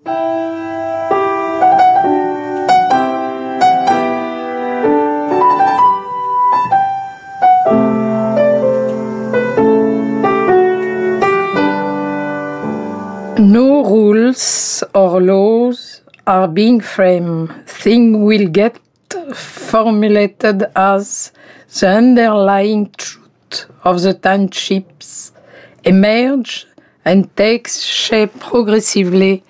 No rules or laws are being framed. Things will get formulated as the underlying truth of the townships emerge and takes shape progressively.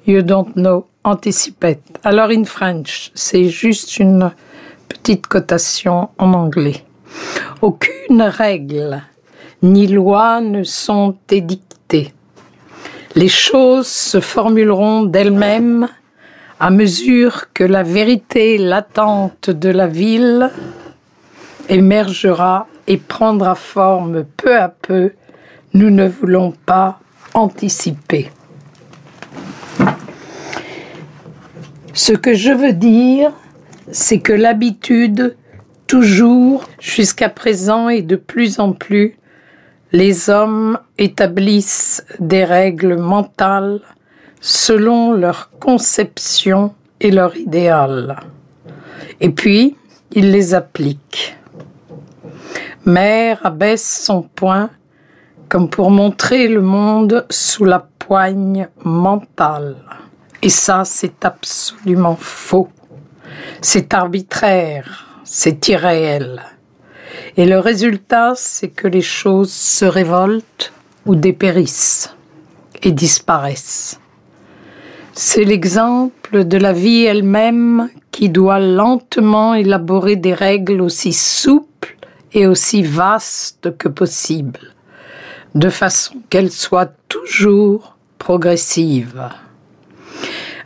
You don't know, anticipate. Alors in French, c'est juste une petite cotation en anglais. Aucune règle ni loi ne sont édictées. Les choses se formuleront d'elles-mêmes à mesure que la vérité latente de la ville émergera et prendra forme peu à peu. Nous ne voulons pas anticiper. Ce que je veux dire, c'est que l'habitude, toujours, jusqu'à présent et de plus en plus, les hommes établissent des règles mentales selon leur conception et leur idéal. Et puis, ils les appliquent. Mère abaisse son poing comme pour montrer le monde sous la poigne mentale. Et ça, c'est absolument faux. C'est arbitraire, c'est irréel. Et le résultat, c'est que les choses se révoltent ou dépérissent et disparaissent. C'est l'exemple de la vie elle-même qui doit lentement élaborer des règles aussi souples et aussi vastes que possible, de façon qu'elles soient toujours progressives.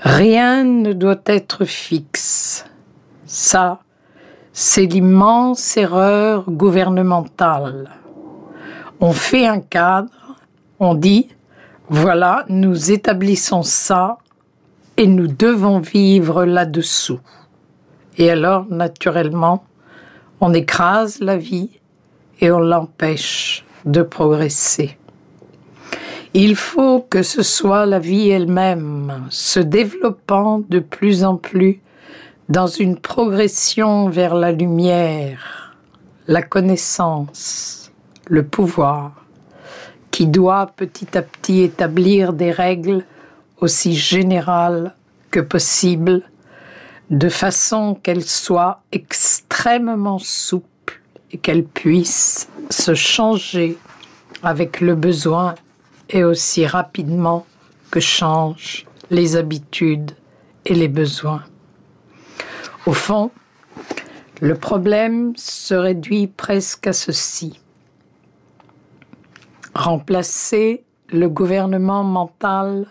Rien ne doit être fixe. Ça, c'est l'immense erreur gouvernementale. On fait un cadre, on dit, voilà, nous établissons ça et nous devons vivre là-dessous. Et alors, naturellement, on écrase la vie et on l'empêche de progresser. Il faut que ce soit la vie elle-même, se développant de plus en plus dans une progression vers la lumière, la connaissance, le pouvoir, qui doit petit à petit établir des règles aussi générales que possible, de façon qu'elles soient extrêmement souples et qu'elles puissent se changer avec le besoin et aussi rapidement que changent les habitudes et les besoins. Au fond, le problème se réduit presque à ceci. Remplacer le gouvernement mental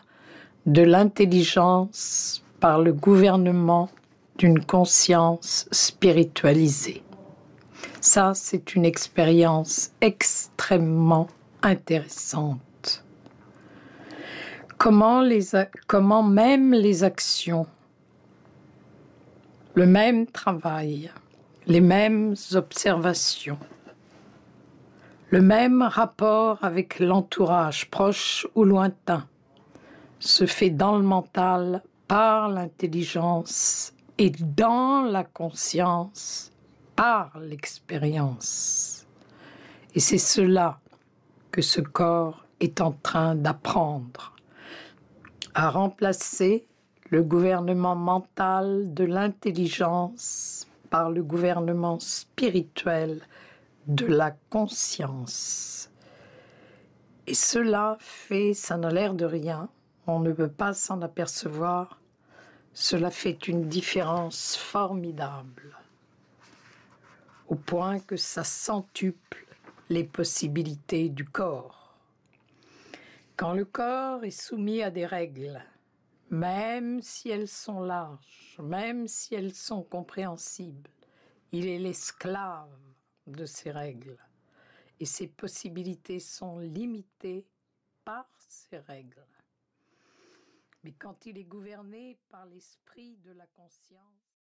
de l'intelligence par le gouvernement d'une conscience spiritualisée. Ça, c'est une expérience extrêmement intéressante. Comment même les actions, le même travail, les mêmes observations, le même rapport avec l'entourage, proche ou lointain, se fait dans le mental par l'intelligence et dans la conscience par l'expérience. Et c'est cela que ce corps est en train d'apprendre, à remplacer le gouvernement mental de l'intelligence par le gouvernement spirituel de la conscience. Et cela fait, ça n'a l'air de rien, on ne peut pas s'en apercevoir, cela fait une différence formidable, au point que ça centuple les possibilités du corps. Quand le corps est soumis à des règles, même si elles sont larges, même si elles sont compréhensibles, il est l'esclave de ces règles. Et ses possibilités sont limitées par ces règles. Mais quand il est gouverné par l'esprit de la conscience,